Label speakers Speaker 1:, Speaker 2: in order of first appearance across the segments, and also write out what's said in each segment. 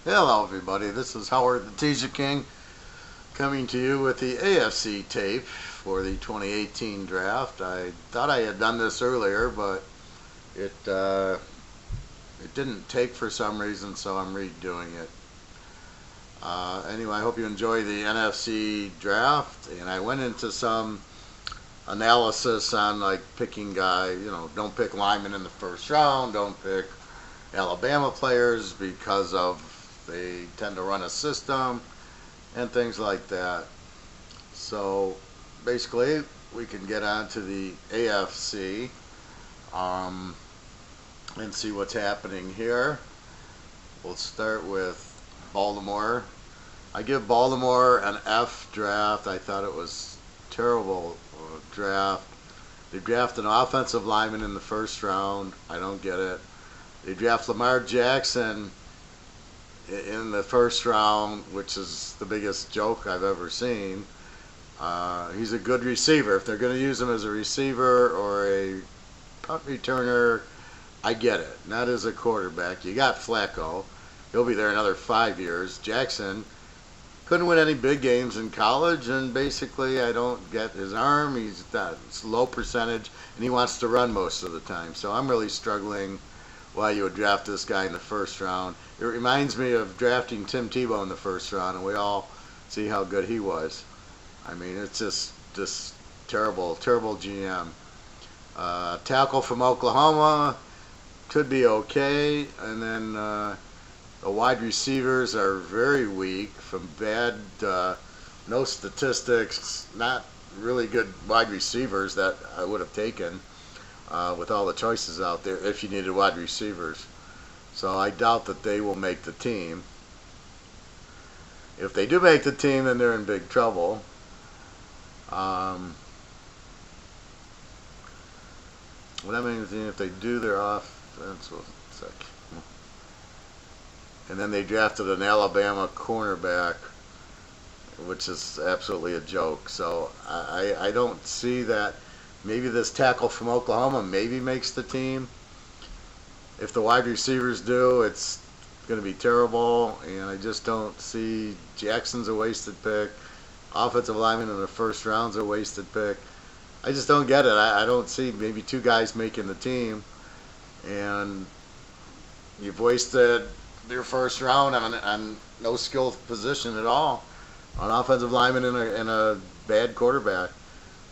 Speaker 1: Hello everybody, this is Howard the Teaserking coming to you with the AFC tape for the 2018 draft. I thought I had done this earlier, but it didn't take for some reason, so I'm redoing it. Anyway, I hope you enjoy the NFC draft, and I went into some analysis on like picking guys, don't pick linemen in the first round, don't pick Alabama players because of they tend to run a system and things like that. So basically we can get on to the AFC and see what's happening here. We'll start with Baltimore. I give Baltimore an F draft. I thought it was terrible draft. They draft an offensive lineman in the first round. I don't get it. They draft Lamar Jackson in the first round, which is the biggest joke I've ever seen. He's a good receiver. If they're going to use him as a receiver or a punt returner, I get it. Not as a quarterback. You got Flacco. He'll be there another 5 years. Jackson couldn't win any big games in college, and basically I don't get his arm. It's low percentage, and he wants to run most of the time. So I'm really struggling why you would draft this guy in the first round. It reminds me of drafting Tim Tebow in the first round, and we all see how good he was. I mean, it's just terrible, terrible GM. Tackle from Oklahoma could be okay, and then the wide receivers are very weak from bad, no statistics, not really good wide receivers that I would have taken with all the choices out there if you needed wide receivers. So I doubt that they will make the team. If they do make the team, then they're in big trouble. What I mean is, if they do their offense, and then they drafted an Alabama cornerback, which is absolutely a joke. So I don't see that. Maybe this tackle from Oklahoma maybe makes the team. If the wide receivers do, it's going to be terrible, and I just don't see. Jackson's a wasted pick. Offensive lineman in the first round's a wasted pick. I just don't get it. I don't see maybe two guys making the team, and you've wasted your first round on no skilled position at all, on offensive lineman and a bad quarterback.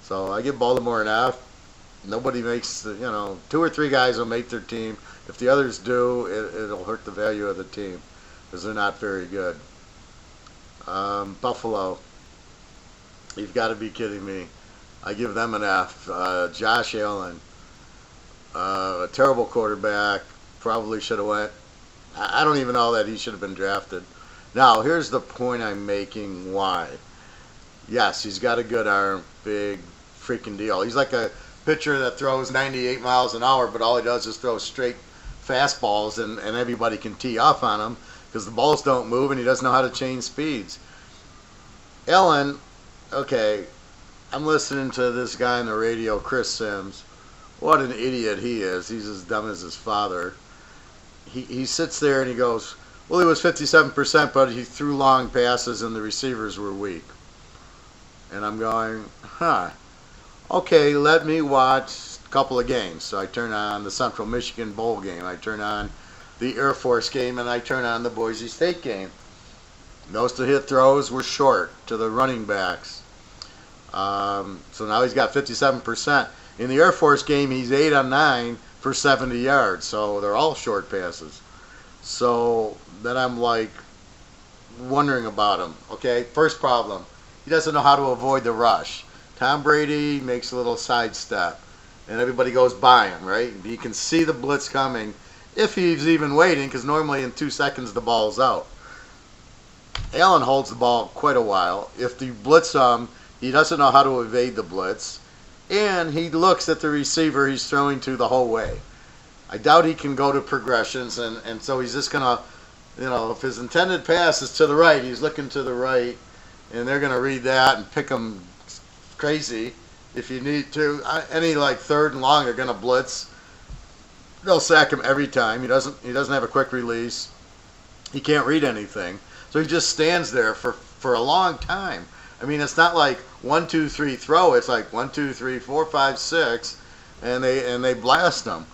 Speaker 1: So I give Baltimore an F. Nobody makes, two or three guys will make their team. If the others do, it'll hurt the value of the team because they're not very good. Buffalo, you've got to be kidding me. I give them an F. Josh Allen, a terrible quarterback, probably should have went. I don't even know that he should have been drafted. Now, here's the point I'm making why. Yes, he's got a good arm, big freaking deal. He's like a pitcher that throws 98 miles an hour, but all he does is throw straight fastballs, and everybody can tee off on him because the balls don't move and he doesn't know how to change speeds. Allen, okay, I'm listening to this guy on the radio, Chris Sims. What an idiot he is. He's as dumb as his father. He sits there and he goes, well, he was 57%, but he threw long passes and the receivers were weak. And I'm going, okay, let me watch a couple of games. So I turn on the Central Michigan Bowl game. I turn on the Air Force game, and I turn on the Boise State game. Most of the hit throws were short to the running backs. So now he's got 57%. In the Air Force game, he's 8 on 9 for 70 yards. So they're all short passes. So then I'm like wondering about him. Okay, first problem. He doesn't know how to avoid the rush. Tom Brady makes a little sidestep, and everybody goes by him, right? You can see the blitz coming, if he's even waiting, because normally in 2 seconds the ball's out. Allen holds the ball quite a while. If you blitz him, he doesn't know how to evade the blitz, and he looks at the receiver he's throwing to the whole way. I doubt he can go to progressions, and so he's just going to, if his intended pass is to the right, he's looking to the right, and they're going to read that and pick him crazy if you need to. Any like third and long, they're going to blitz. They'll sack him every time. He doesn't have a quick release. He can't read anything, so he just stands there for a long time. I mean, it's not like 1, 2, 3 throw. It's like 1, 2, 3, 4, 5, 6, and they blast him.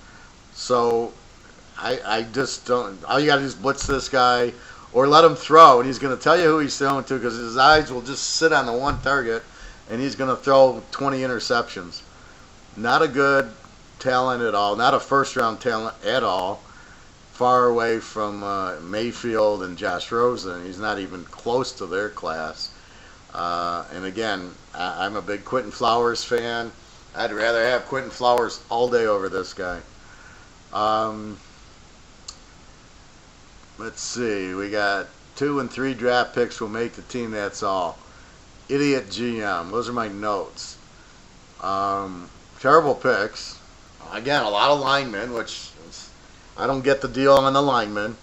Speaker 1: So I just don't. All you got to do is blitz this guy or let him throw, and he's going to tell you who he's throwing to because his eyes will just sit on the one target, and he's going to throw 20 interceptions. Not a good talent at all. Not a first-round talent at all. Far away from Mayfield and Josh Rosen. He's not even close to their class. And again, I'm a big Quentin Flowers fan. I'd rather have Quentin Flowers all day over this guy. Let's see. We got 2 and 3 draft picks will make the team. That's all. Idiot GM. Those are my notes. Terrible picks. Again, a lot of linemen, which I don't get the deal on the linemen.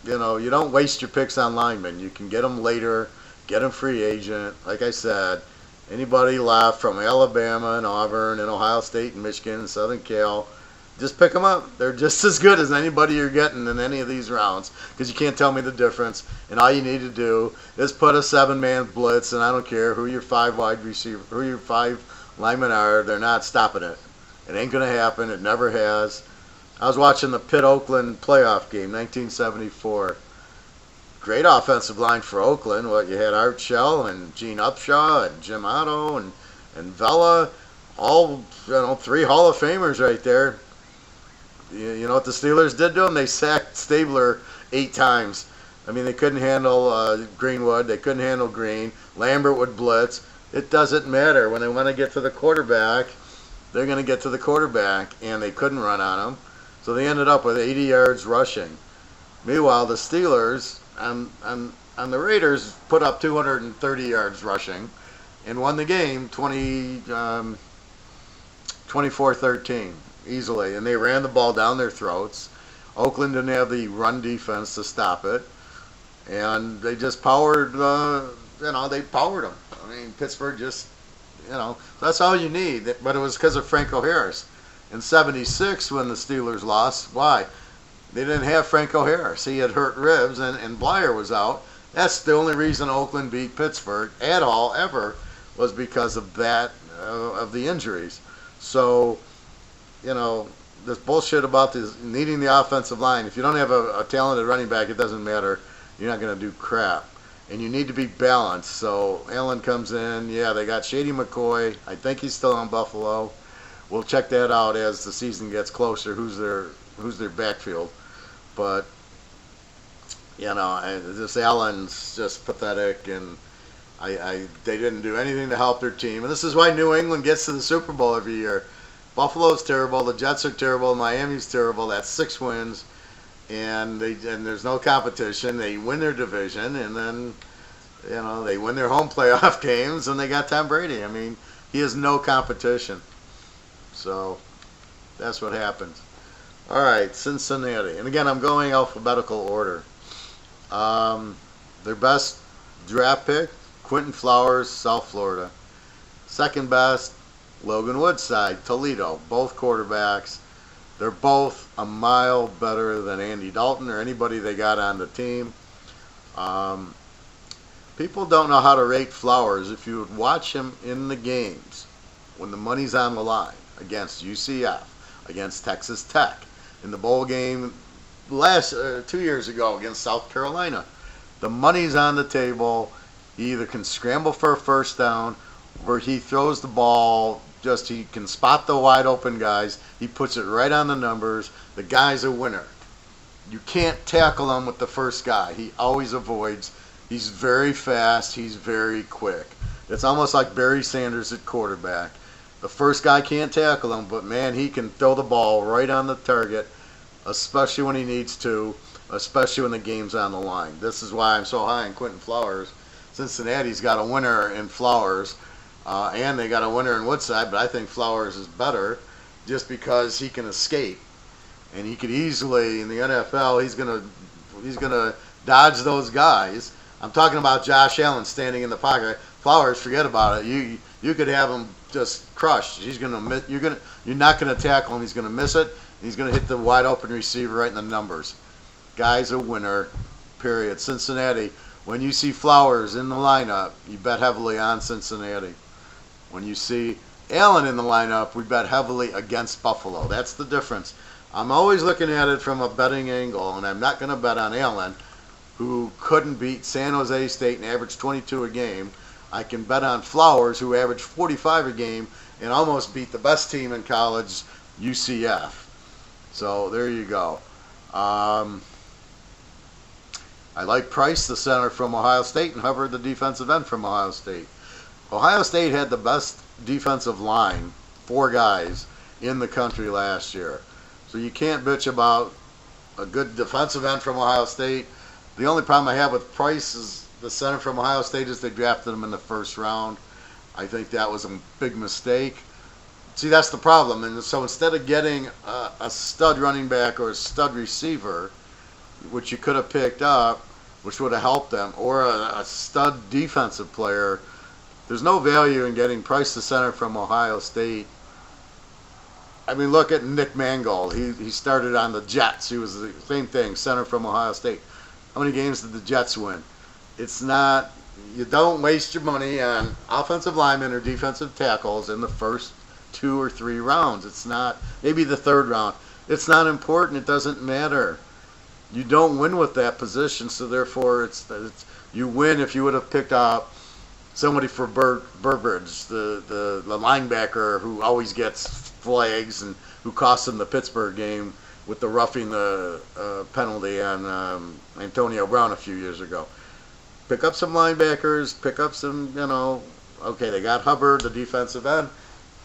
Speaker 1: You don't waste your picks on linemen. You can get them later, get them free agent. Like I said, anybody left from Alabama and Auburn and Ohio State and Michigan and Southern Cal, just pick them up. They're just as good as anybody you're getting in any of these rounds because you can't tell me the difference. And all you need to do is put a 7-man blitz, and I don't care who your 5 wide receiver, who your 5 linemen are, they're not stopping it. It ain't going to happen. It never has. I was watching the Pitt-Oakland playoff game, 1974. Great offensive line for Oakland. You had Art Shell and Gene Upshaw and Jim Otto and Vela. All, 3 Hall of Famers right there. You know what the Steelers did to them? They sacked Stabler 8 times. I mean, they couldn't handle Greenwood. They couldn't handle Green. Lambert would blitz. It doesn't matter. When they want to get to the quarterback, they're going to get to the quarterback, and they couldn't run on him. So they ended up with 80 yards rushing. Meanwhile, the Steelers and the Raiders put up 230 yards rushing and won the game 24-13 easily. And they ran the ball down their throats. Oakland didn't have the run defense to stop it. And they just powered, they powered them. I mean, Pittsburgh just, that's all you need. But it was because of Franco Harris. In 76, when the Steelers lost, why? They didn't have Franco Harris. He had hurt ribs, and Blyer was out. That's the only reason Oakland beat Pittsburgh at all, ever, was because of that, of the injuries. So, this bullshit about this needing the offensive line. If you don't have a talented running back, it doesn't matter. You're not going to do crap. And you need to be balanced. So Allen comes in. Yeah, they got Shady McCoy. I think he's still on Buffalo. We'll check that out as the season gets closer. Who's their backfield? But this Allen's just pathetic, and they didn't do anything to help their team. And this is why New England gets to the Super Bowl every year. Buffalo's terrible. The Jets are terrible. Miami's terrible. That's 6 wins, and there's no competition. They win their division, and then they win their home playoff games, and they got Tom Brady. I mean, he has no competition. So that's what happens. All right, Cincinnati. And again, I'm going alphabetical order. Their best draft pick, Quentin Flowers, South Florida. Second best, Logan Woodside, Toledo. Both quarterbacks. They're both a mile better than Andy Dalton or anybody they got on the team. People don't know how to rate Flowers. If you would watch him in the games when the money's on the line, against UCF, against Texas Tech, in the bowl game 2 years ago against South Carolina. The money's on the table. He either can scramble for a first down or he throws the ball, he can spot the wide open guys. He puts it right on the numbers. The guy's a winner. You can't tackle him with the first guy. He always avoids. He's very fast. He's very quick. It's almost like Barry Sanders at quarterback. The first guy can't tackle him, but man, he can throw the ball right on the target, especially when he needs to, especially when the game's on the line. This is why I'm so high on Quentin Flowers. Cincinnati's got a winner in Flowers, and they got a winner in Woodside, but I think Flowers is better just because he can escape. And he could easily, in the NFL, he's gonna dodge those guys. I'm talking about Josh Allen standing in the pocket. Flowers, forget about it. You could have him just crushed. You're not gonna tackle him. He's gonna miss it. He's gonna hit the wide open receiver right in the numbers. guy's a winner, period. Cincinnati, when you see Flowers in the lineup, you bet heavily on Cincinnati. When you see Allen in the lineup, we bet heavily against Buffalo. That's the difference. I'm always looking at it from a betting angle, and I'm not going to bet on Allen, who couldn't beat San Jose State and averaged 22 a game. I can bet on Flowers, who averaged 45 a game and almost beat the best team in college, UCF. So there you go. I like Price, the center from Ohio State, and Hubbard, the defensive end from Ohio State. Ohio State had the best defensive line, 4 guys, in the country last year. So you can't bitch about a good defensive end from Ohio State. The only problem I have with Price is the center from Ohio State is they drafted him in the first round. I think that was a big mistake. See, that's the problem. And so instead of getting a stud running back or a stud receiver, which you could have picked up, which would have helped them, or a stud defensive player, there's no value in getting Price, the center from Ohio State. I mean, look at Nick Mangold. He started on the Jets. He was the same thing, center from Ohio State. How many games did the Jets win? It's not, you don't waste your money on offensive linemen or defensive tackles in the first 2 or 3 rounds. It's not, maybe the 3rd round. It's not important. It doesn't matter. You don't win with that position, so therefore it's you win if you would have picked up somebody for Burbridge, the linebacker who always gets flags and who cost them the Pittsburgh game with the roughing the penalty on Antonio Brown a few years ago. Pick up some linebackers, pick up some, okay, they got Hubbard, the defensive end,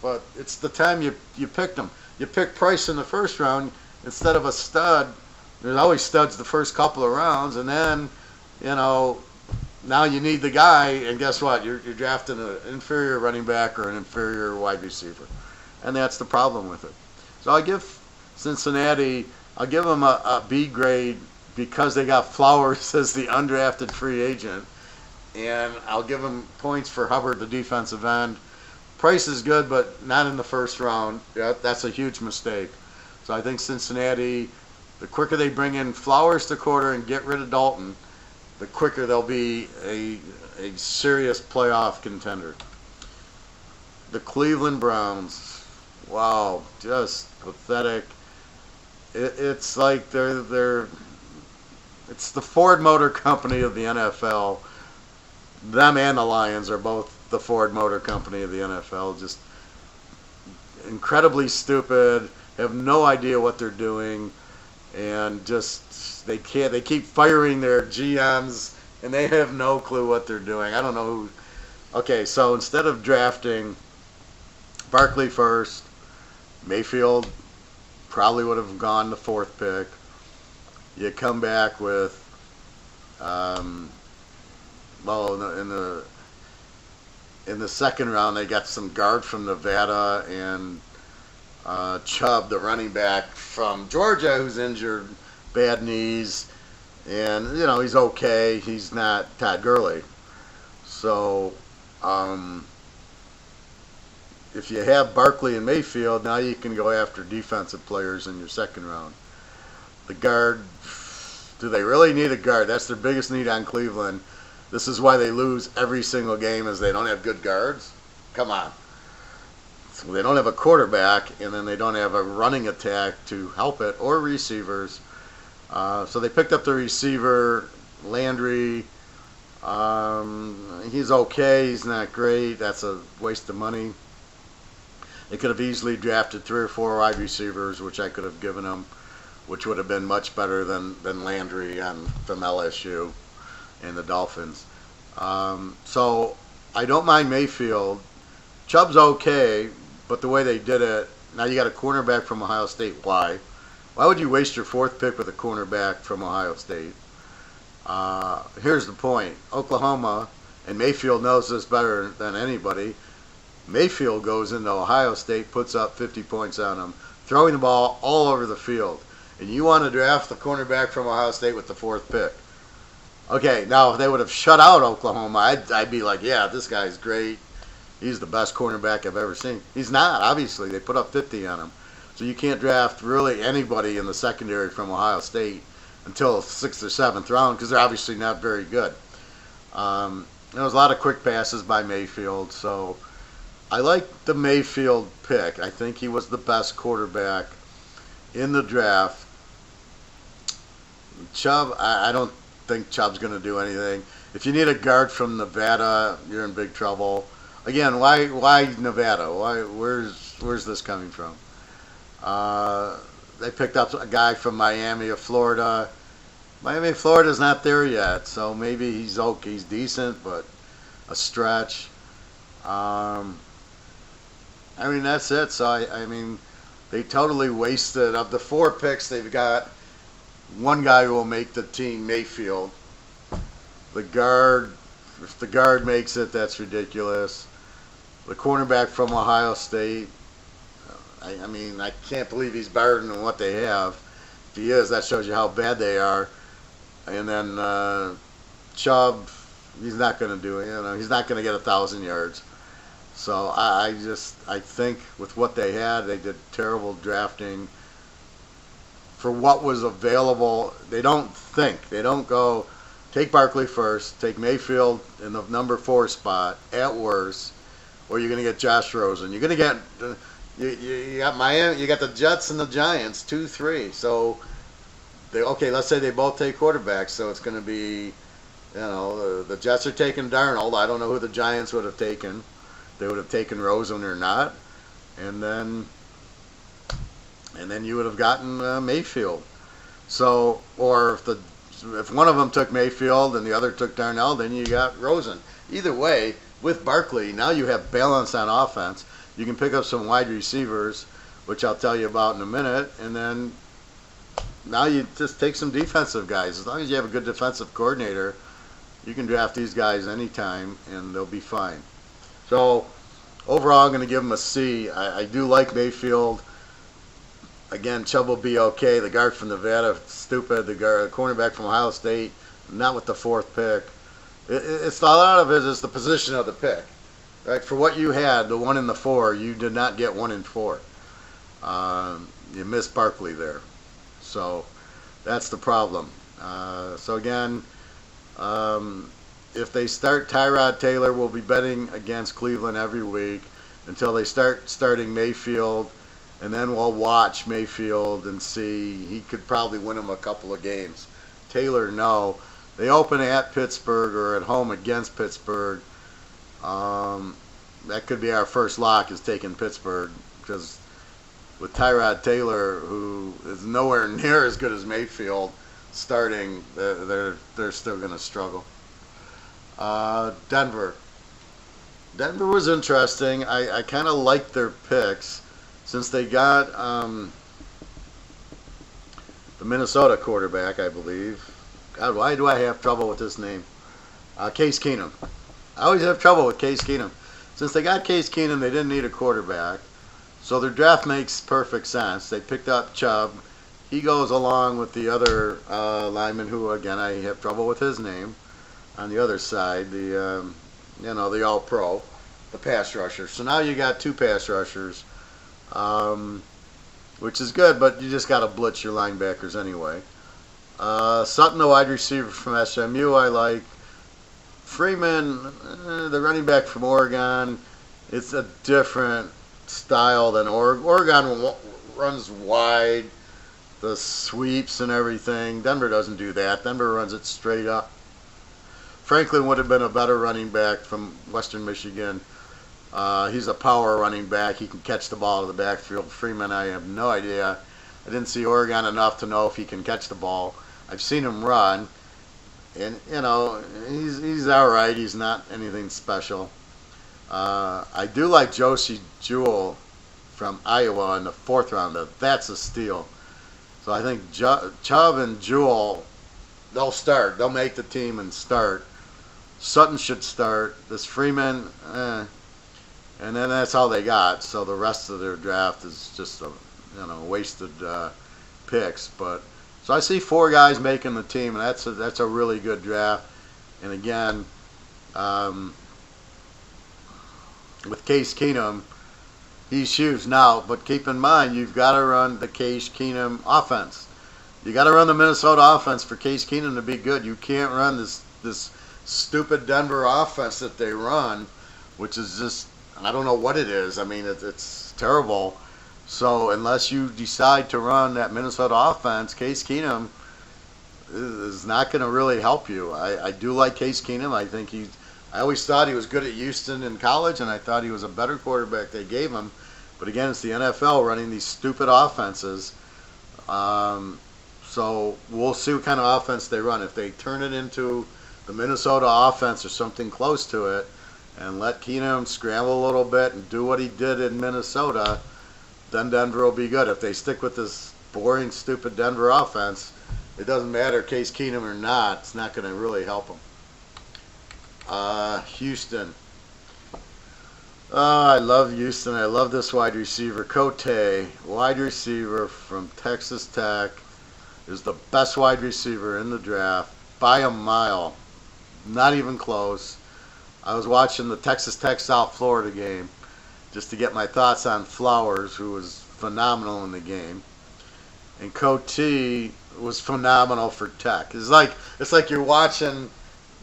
Speaker 1: but it's the time you picked them. You picked Price in the first round instead of a stud. There's always studs the first couple of rounds, and then, now you need the guy, and guess what? You're drafting an inferior running back or an inferior wide receiver. And that's the problem with it. So I give Cincinnati, I'll give them a B grade because they got Flowers as the undrafted free agent. And I'll give them points for Hubbard, the defensive end. Price is good, but not in the first round. That's a huge mistake. So I think Cincinnati, the quicker they bring in Flowers to quarter and get rid of Dalton, the quicker they'll be a serious playoff contender. The Cleveland Browns, wow, just pathetic. It's like it's the Ford Motor Company of the NFL. Them and the Lions are both the Ford Motor Company of the NFL. Just incredibly stupid, have no idea what they're doing, and just they keep firing their GMs and they have no clue what they're doing. I don't know who. Okay, so instead of drafting Barkley first, Mayfield probably would have gone the 4th pick. You come back with in the 2nd round they got some guard from Nevada and Chubb, the running back from Georgia, who's injured, bad knees, and he's okay. He's not Todd Gurley. So if you have Barkley and Mayfield, now you can go after defensive players in your 2nd round. The guard, do they really need a guard? That's their biggest need on Cleveland. This is why they lose every single game, is they don't have good guards. Come on. So they don't have a quarterback, and then they don't have a running attack to help it, or receivers. So they picked up the receiver, Landry. He's okay. He's not great. That's a waste of money. They could have easily drafted 3 or 4 wide receivers, which I could have given them, which would have been much better than Landry from LSU and the Dolphins. So I don't mind Mayfield. Chubb's okay, but the way they did it, now you got a cornerback from Ohio State. Why? Why would you waste your 4th pick with a cornerback from Ohio State? Here's the point. Oklahoma, and Mayfield knows this better than anybody, Mayfield goes into Ohio State, puts up 50 points on them, throwing the ball all over the field. And you want to draft the cornerback from Ohio State with the 4th pick. Okay, now if they would have shut out Oklahoma, I'd be like, yeah, this guy's great. He's the best cornerback I've ever seen. He's not, obviously. They put up 50 on him. So you can't draft really anybody in the secondary from Ohio State until 6th or 7th round because they're obviously not very good. There was a lot of quick passes by Mayfield, so I like the Mayfield pick. I think he was the best quarterback in the draft. Chubb, I don't think Chubb's going to do anything. If you need a guard from Nevada, you're in big trouble. Again, why Nevada? Where's this coming from? They picked up a guy from Miami of Florida. Miami, Florida's not there yet, so maybe he's okay. He's decent, but a stretch. I mean, that's it. So, I mean, they totally wasted. Of the 4 picks they've got, one guy will make the team, Mayfield. The guard, if the guard makes it, that's ridiculous. The cornerback from Ohio State, I mean, I can't believe he's better than what they have. If he is, that shows you how bad they are. And then Chubb, he's not going to do it. He's not going to get 1,000 yards. So I think with what they had, they did terrible drafting for what was available. They don't think. They don't go, take Barkley first, take Mayfield in the number 4 spot at worst, or you're going to get Josh Rosen. You're going to get, you got Miami, you got the Jets and the Giants, 2-3. So, let's say they both take quarterbacks. So it's going to be, the Jets are taking Darnold. I don't know who the Giants would have taken. They would have taken Rosen or not. And then you would have gotten Mayfield. So, or if one of them took Mayfield and the other took Darnell, then you got Rosen. Either way, with Barkley, now you have balance on offense. You can pick up some wide receivers, which I'll tell you about in a minute, and then now you just take some defensive guys. As long as you have a good defensive coordinator, you can draft these guys anytime, and they'll be fine. So, overall, I'm going to give them a C. I do like Mayfield. Again, Chubb will be okay. The guard from Nevada, stupid. The cornerback from Ohio State, not with the 4th pick. It's a lot of it is the position of the pick. Right? For what you had, the 1 and the 4, you did not get 1 and 4. You missed Barkley there. So that's the problem. So again, if they start Tyrod Taylor, we'll be betting against Cleveland every week until they starting Mayfield, and then we'll watch Mayfield and see. He could probably win them a couple of games. Taylor, no. They open at Pittsburgh or at home against Pittsburgh. That could be our first lock, is taking Pittsburgh, because with Tyrod Taylor, who is nowhere near as good as Mayfield, starting, they're still going to struggle. Denver. Denver was interesting. I kind of liked their picks since they got the Minnesota quarterback, I believe. God, why do I have trouble with this name? Case Keenum. I always have trouble with Case Keenum. Since they got Case Keenum, they didn't need a quarterback. So their draft makes perfect sense. They picked up Chubb. He goes along with the other lineman who, again, I have trouble with his name. On the other side, the all-pro, the pass rusher. So now you got 2 pass rushers, which is good, but you just got to blitz your linebackers anyway. Sutton, the wide receiver from SMU, I like. Freeman, the running back from Oregon, it's a different style than Oregon. Oregon runs wide, the sweeps and everything. Denver doesn't do that. Denver runs it straight up. Franklin would have been a better running back from Western Michigan. He's a power running back. He can catch the ball to the backfield. Freeman, I have no idea. I didn't see Oregon enough to know if he can catch the ball. I've seen him run, and he's all right. He's not anything special. I do like Josie Jewell from Iowa in the 4th round. That's a steal. So I think Chubb and Jewell, they'll start. They'll make the team and start. Sutton should start. This Freeman, and then that's all they got. So the rest of their draft is just wasted picks. But so I see 4 guys making the team, and that's a really good draft. And again, with Case Keenum, he's huge now. But keep in mind, you've got to run the Case Keenum offense. You got to run the Minnesota offense for Case Keenum to be good. You can't run this stupid Denver offense that they run, which is just, I don't know what it is. I mean, it's terrible. So unless you decide to run that Minnesota offense, Case Keenum is not going to really help you. I do like Case Keenum. I always thought he was good at Houston in college, and I thought he was a better quarterback they gave him. But again, it's the NFL running these stupid offenses. So we'll see what kind of offense they run. If they turn it into the Minnesota offense or something close to it, and let Keenum scramble a little bit and do what he did in Minnesota, then Denver will be good. If they stick with this boring, stupid Denver offense, it doesn't matter Case Keenum or not. It's not going to really help them. Houston. I love Houston. I love this wide receiver. Cote, wide receiver from Texas Tech, is the best wide receiver in the draft by a mile. Not even close. I was watching the Texas Tech South Florida game just to get my thoughts on Flowers, who was phenomenal in the game. And Cote was phenomenal for Tech. It's like you're watching.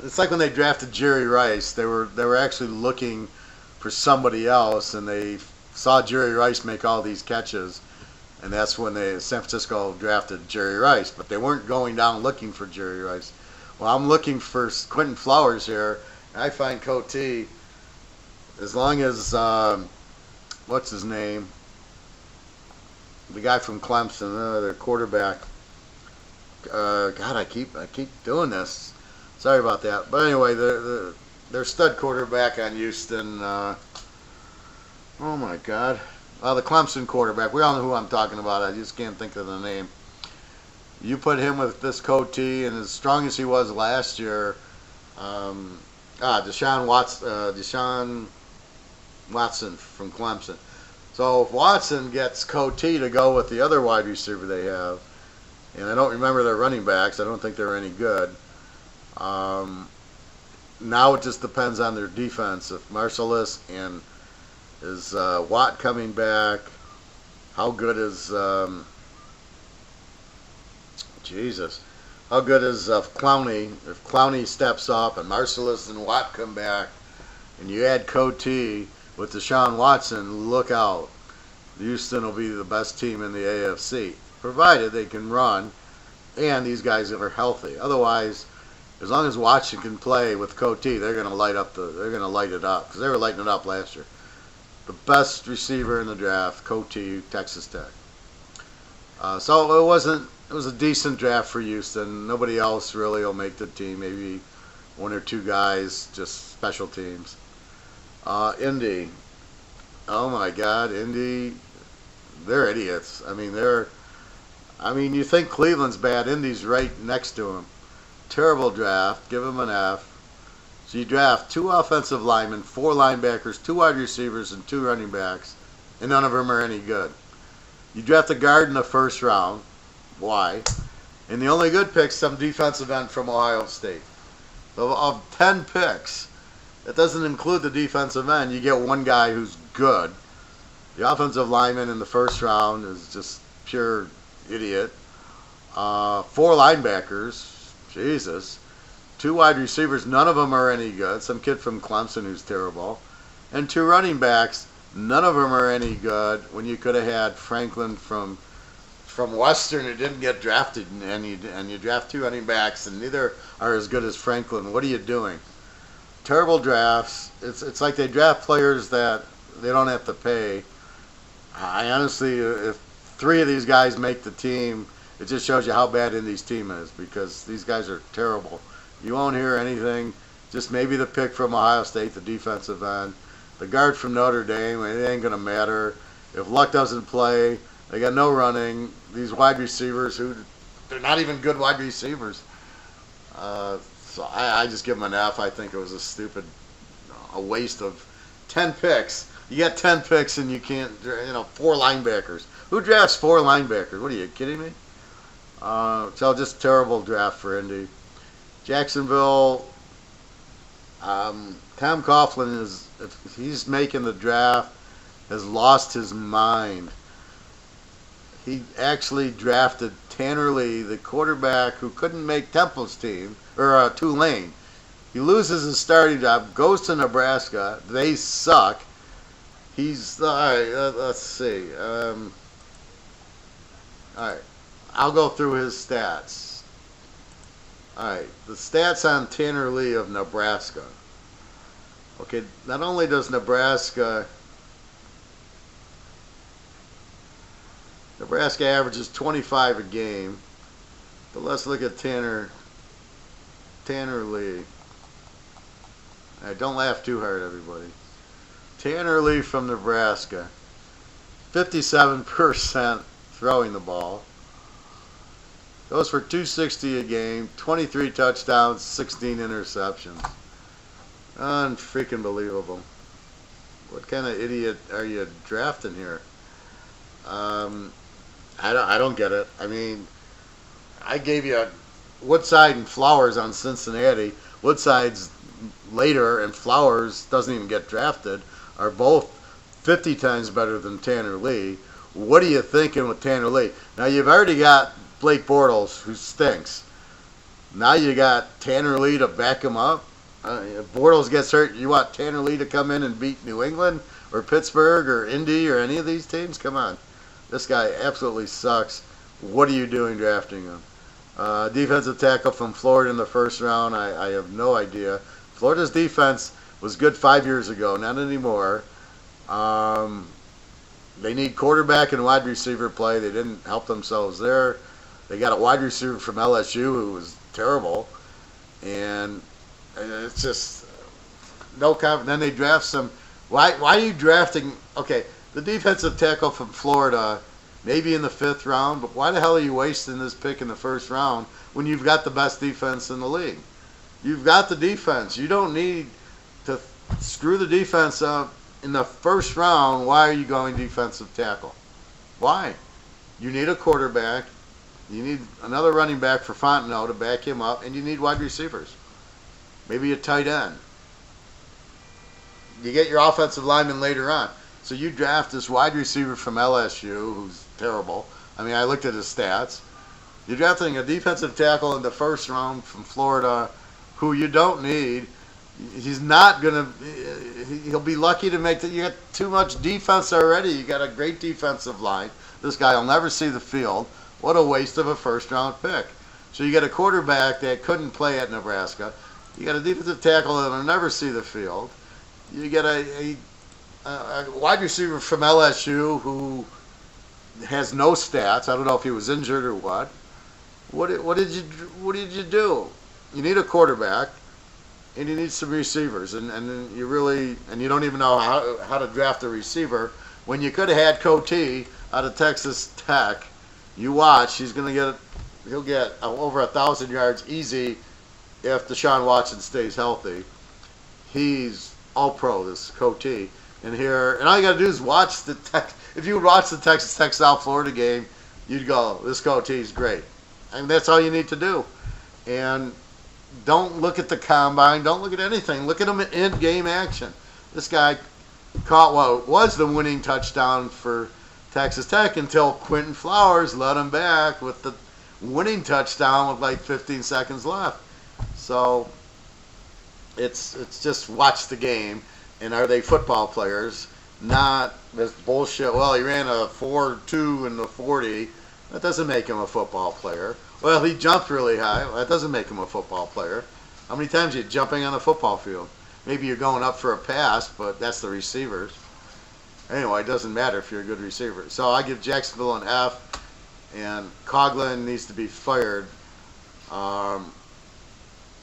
Speaker 1: It's like when they drafted Jerry Rice. They were actually looking for somebody else, and they saw Jerry Rice make all these catches, and that's when San Francisco drafted Jerry Rice. But they weren't going down looking for Jerry Rice. Well, I'm looking for Quentin Flowers here, and I find Cote, as long as what's his name, the guy from Clemson, their quarterback. God, I keep doing this. Sorry about that. But anyway, their stud quarterback on Houston. Oh my God. The Clemson quarterback. We all know who I'm talking about. I just can't think of the name. You put him with this Cote, and as strong as he was last year, Deshaun Watson from Clemson. So if Watson gets Cote to go with the other wide receiver they have, and I don't remember their running backs. I don't think they're any good. Now it just depends on their defense. If Marcellus and is Watt coming back, how good is How good is Clowney? If Clowney steps up and Marcellus and Watt come back, and you add Cote with Deshaun Watson, look out. Houston will be the best team in the AFC, provided they can run and these guys are healthy. Otherwise, as long as Watson can play with Cote, they're going to light it up because they were lighting it up last year. The best receiver in the draft, Cote, Texas Tech. So it was a decent draft for Houston. Nobody else really will make the team. Maybe one or two guys, just special teams. Indy. Oh my God, Indy. They're idiots. I mean, you think Cleveland's bad. Indy's right next to them. Terrible draft. Give them an F. So you draft 2 offensive linemen, 4 linebackers, 2 wide receivers, and 2 running backs, and none of them are any good. You draft a guard in the first round. Why? And the only good pick's some defensive end from Ohio State. So of 10 picks, that doesn't include the defensive end. You get one guy who's good. The offensive lineman in the first round is just pure idiot. 4 linebackers. Jesus. 2 wide receivers, none of them are any good. Some kid from Clemson who's terrible. And 2 running backs, none of them are any good when you could have had Franklin from Western who didn't get drafted, and you draft 2 running backs and neither are as good as Franklin. What are you doing? Terrible drafts. It's like they draft players that they don't have to pay. I honestly, if 3 of these guys make the team, it just shows you how bad Indy's team is because these guys are terrible. You won't hear anything. Just maybe the pick from Ohio State, the defensive end. The guard from Notre Dame, it ain't going to matter. If Luck doesn't play, they got no running. These wide receivers, they're not even good wide receivers. So I just give them an F. I think it was a waste of 10 picks. You get 10 picks and you can't, 4 linebackers. Who drafts 4 linebackers? What are you kidding me? So just terrible draft for Indy. Jacksonville, Tom Coughlin if he's making the draft, has lost his mind. He actually drafted Tanner Lee, the quarterback who couldn't make Temple's team, or Tulane. He loses his starting job, goes to Nebraska. They suck. He's, all right, let's see. All right, I'll go through his stats. All right, the stats on Tanner Lee of Nebraska. Okay, not only does Nebraska averages 25 a game, but let's look at Tanner Lee. All right, don't laugh too hard, everybody. Tanner Lee from Nebraska, 57% throwing the ball. Goes for 260 a game, 23 touchdowns, 16 interceptions. Unfreaking believable. What kind of idiot are you drafting here? I don't get it. I mean, I gave you Woodside and Flowers on Cincinnati. Woodside's later and Flowers doesn't even get drafted, are both 50 times better than Tanner Lee. What are you thinking with Tanner Lee? Now you've already got Blake Bortles, who stinks. Now you got Tanner Lee to back him up. If Bortles gets hurt, you want Tanner Lee to come in and beat New England or Pittsburgh or Indy or any of these teams? Come on. This guy absolutely sucks. What are you doing drafting him? Defensive tackle from Florida in the first round. I have no idea. Florida's defense was good 5 years ago, not anymore. They need quarterback and wide receiver play. They didn't help themselves there. They got a wide receiver from LSU who was terrible. And it's just no confidence. Then they draft some. Why are you drafting? Okay, the defensive tackle from Florida, maybe in the 5th round, but why the hell are you wasting this pick in the 1st round when you've got the best defense in the league? You've got the defense. You don't need to screw the defense up in the 1st round. Why are you going defensive tackle? Why? You need a quarterback. You need another running back for Fontenot to back him up, and you need wide receivers. Maybe a tight end. You get your offensive lineman later on. So you draft this wide receiver from LSU, who's terrible. I mean, I looked at his stats. You're drafting a defensive tackle in the 1st round from Florida, who you don't need. He's not gonna. He'll be lucky to make that. You got too much defense already. You got a great defensive line. This guy will never see the field. What a waste of a 1st round pick. So you got a quarterback that couldn't play at Nebraska. You got a defensive tackle that will never see the field. You get a wide receiver from LSU who has no stats. I don't know if he was injured or what. What did you do? You need a quarterback, and you need some receivers, and you don't even know how to draft a receiver when you could have had Coty out of Texas Tech. You watch, he'll get over 1,000 yards easy if Deshaun Watson stays healthy. He's all pro, this Coty. And all you got to do is watch if you would watch the Texas Tech South Florida game, you'd go, this Coty's great. And that's all you need to do. And don't look at the combine. Don't look at anything. Look at him in game action. This guy caught what was the winning touchdown for Texas Tech until Quentin Flowers led him back with the winning touchdown with like 15 seconds left. So it's just watch the game. And are they football players? Not this bullshit. Well, he ran a 4.2 in the 40. That doesn't make him a football player. Well, he jumped really high. That doesn't make him a football player. How many times are you jumping on a football field? Maybe you're going up for a pass, but that's the receivers. Anyway, it doesn't matter if you're a good receiver. So I give Jacksonville an F, and Coughlin needs to be fired. I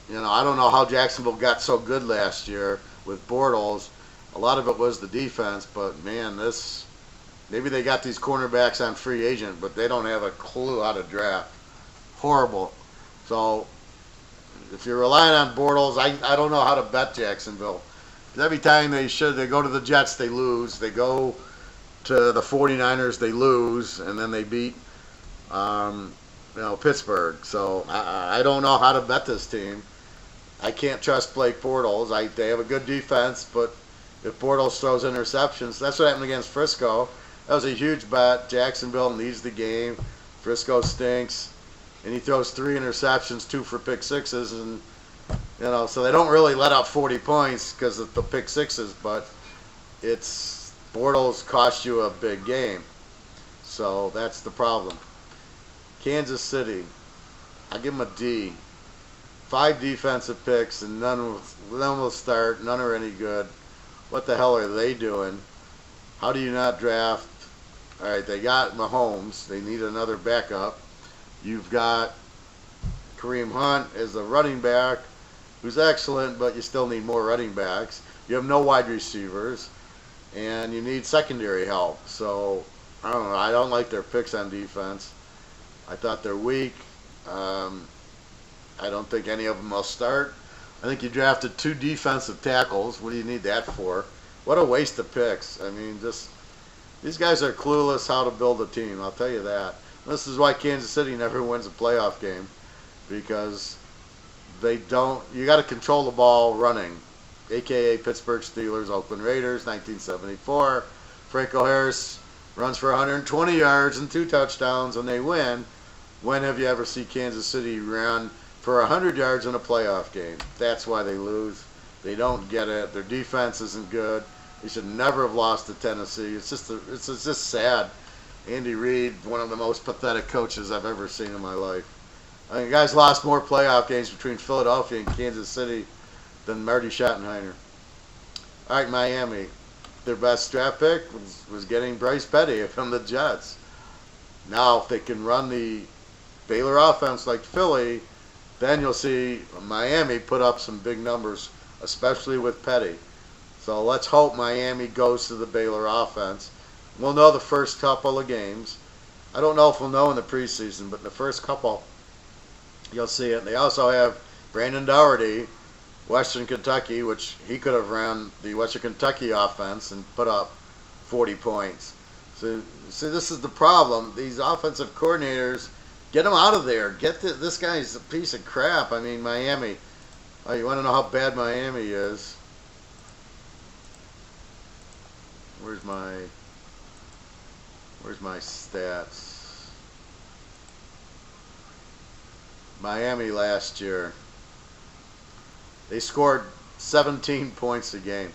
Speaker 1: don't know how Jacksonville got so good last year with Bortles. A lot of it was the defense, but man, maybe they got these cornerbacks on free agent, but they don't have a clue how to draft. Horrible. So if you're relying on Bortles, I don't know how to bet Jacksonville. Every time they go to the Jets, they lose. They go to the 49ers, they lose, and then they beat Pittsburgh. So I don't know how to bet this team. I can't trust Blake Bortles. They have a good defense, but if Bortles throws interceptions, that's what happened against Frisco. That was a huge bet. Jacksonville needs the game. Frisco stinks, and he throws 3 interceptions, 2 for pick sixes, and so they don't really let up 40 points because of the pick sixes, but it's Bortles cost you a big game, so that's the problem. Kansas City, I give them a D. 5 defensive picks, and none will start. None are any good. What the hell are they doing? How do you not draft? All right, they got Mahomes. They need another backup. You've got Kareem Hunt as a running back, who's excellent, but you still need more running backs. You have no wide receivers, and you need secondary help. So, I don't know. I don't like their picks on defense. I thought they're weak. I don't think any of them will start. I think you drafted 2 defensive tackles. What do you need that for? What a waste of picks. I mean, these guys are clueless how to build a team. I'll tell you that. This is why Kansas City never wins a playoff game, because they don't. You got to control the ball running, aka Pittsburgh Steelers, Oakland Raiders, 1974. Franco Harris runs for 120 yards and 2 touchdowns, and they win. When have you ever seen Kansas City run for 100 yards in a playoff game? That's why they lose. They don't get it. Their defense isn't good. They should never have lost to Tennessee. It's just sad. Andy Reid, one of the most pathetic coaches I've ever seen in my life. I mean, guys lost more playoff games between Philadelphia and Kansas City than Marty Schottenheimer. All right, Miami. Their best draft pick was getting Bryce Petty from the Jets. Now, if they can run the Baylor offense like Philly, then you'll see Miami put up some big numbers, especially with Petty. So let's hope Miami goes to the Baylor offense. We'll know the first couple of games. I don't know if we'll know in the preseason, but in the first couple, you'll see it. They also have Brandon Dougherty, Western Kentucky, which he could have ran the Western Kentucky offense and put up 40 points. So this is the problem. These offensive coordinators, get them out of there. This guy's a piece of crap. I mean, Miami. Oh, you want to know how bad Miami is? Where's my stats? Miami last year, they scored 17 points a game.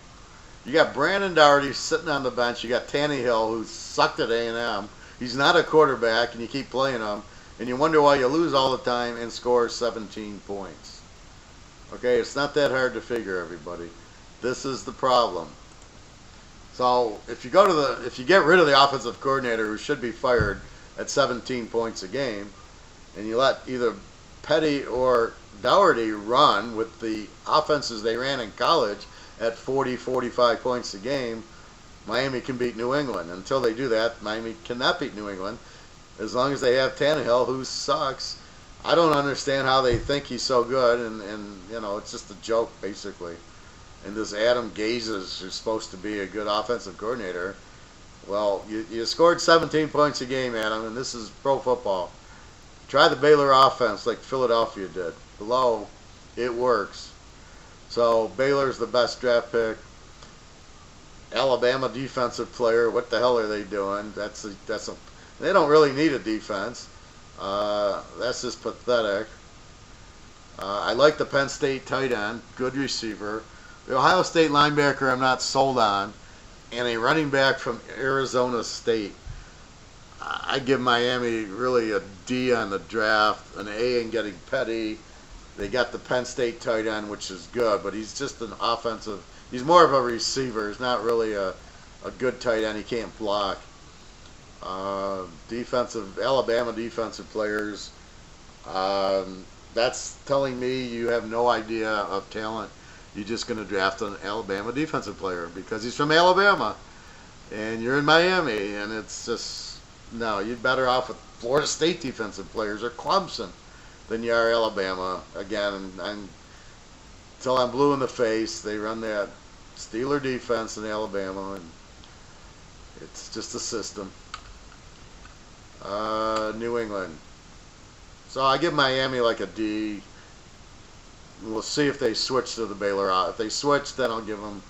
Speaker 1: You got Brandon Dougherty sitting on the bench. You got Tannehill, who sucked at A&M. He's not a quarterback, and you keep playing him. And you wonder why you lose all the time and score 17 points. Okay, it's not that hard to figure, everybody. This is the problem. So if you get rid of the offensive coordinator, who should be fired at 17 points a game, and you let either Petty or Dougherty run with the offenses they ran in college at 40, 45 points a game, Miami can beat New England. Until they do that, Miami cannot beat New England. As long as they have Tannehill, who sucks. I don't understand how they think he's so good, and it's just a joke, basically. And this Adam Gase who's supposed to be a good offensive coordinator. Well, you scored 17 points a game, Adam, and this is pro football. Try the Baylor offense like Philadelphia did. Hello, it works. So Baylor's the best draft pick. Alabama defensive player. What the hell are they doing? They don't really need a defense. That's just pathetic. I like the Penn State tight end, good receiver. The Ohio State linebacker I'm not sold on, and a running back from Arizona State. I give Miami really a D on the draft, an A in getting Petty. They got the Penn State tight end, which is good, but he's just an offensive. He's more of a receiver. He's not really a good tight end. He can't block. Alabama defensive players. That's telling me you have no idea of talent. You're just going to draft an Alabama defensive player because he's from Alabama, and you're in Miami, and it's just no. You're better off with Florida State defensive players or Clemson than you are Alabama. Again, until I'm blue in the face, they run that Steeler defense in Alabama, and it's just a system. New England. So I give Miami like a D. We'll see if they switch to the Baylor. If they switch, then I'll give them.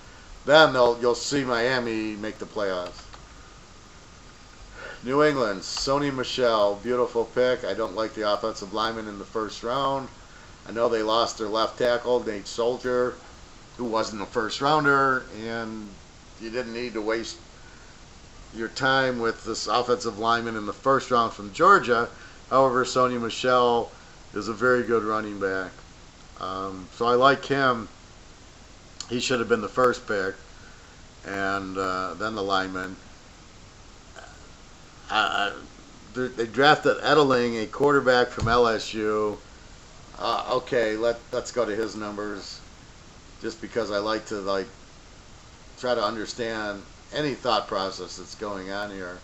Speaker 1: Then you'll see Miami make the playoffs. New England, Sony Michel, beautiful pick. I don't like the offensive lineman in the first round. I know they lost their left tackle, Nate Soldier, who wasn't a first rounder, and you didn't need to waste your time with this offensive lineman in the first round from Georgia. However, Sony Michel is a very good running back. So I like him. He should have been the first pick, and then the lineman. They drafted Edeling, a quarterback from LSU. Okay, let's go to his numbers, just because I like to try to understand any thought process that's going on here.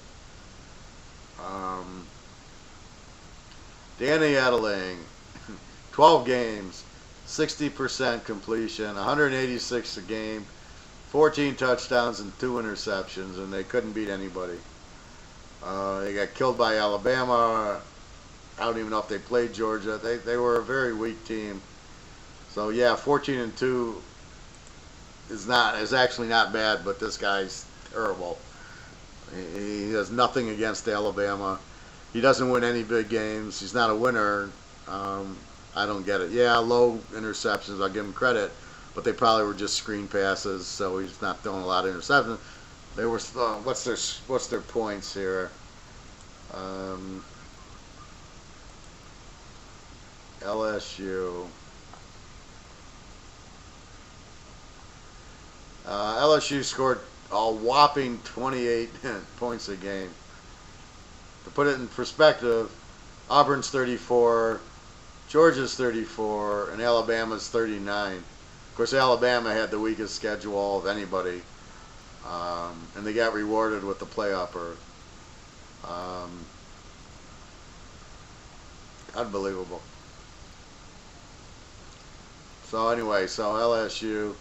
Speaker 1: Danny Edeling, 12 games, 60% completion, 186 a game, 14 touchdowns and 2 interceptions, and they couldn't beat anybody. They got killed by Alabama. I don't even know if they played Georgia. They were a very weak team. So yeah, 14-2 is actually not bad, but this guy's terrible. He has nothing against Alabama. He doesn't win any big games. He's not a winner. I don't get it. Yeah, low interceptions. I'll give him credit, but they probably were just screen passes, so he's not throwing a lot of interceptions. They were what's their points here? LSU. LSU scored a whopping 28 points a game. To put it in perspective, Auburn's 34, Georgia's 34, and Alabama's 39. Of course, Alabama had the weakest schedule of anybody, and they got rewarded with the playoff berth. Unbelievable. So anyway, so LSU,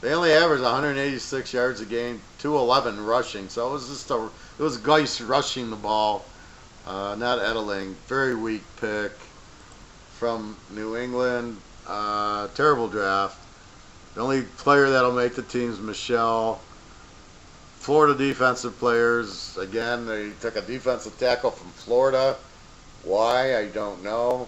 Speaker 1: they only averaged 186 yards a game, 211 rushing. So it was just it was Geis rushing the ball, not Edeling. Very weak pick from New England. Terrible draft. The only player that'll make the team is Michelle. Florida defensive players, again, they took a defensive tackle from Florida. Why? I don't know.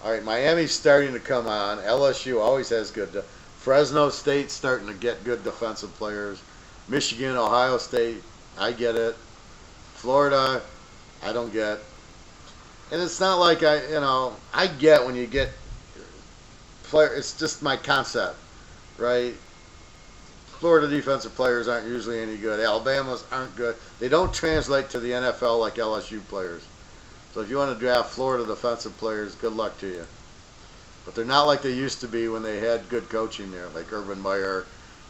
Speaker 1: All right, Miami's starting to come on. LSU always has good. Fresno State's starting to get good defensive players. Michigan, Ohio State, I get it. Florida, I don't get. And it's not like I get when you get player. It's just my concept, right? Florida defensive players aren't usually any good. Alabama's aren't good. They don't translate to the NFL like LSU players. So if you want to draft Florida defensive players, good luck to you. But they're not like they used to be when they had good coaching there, like Urban Meyer.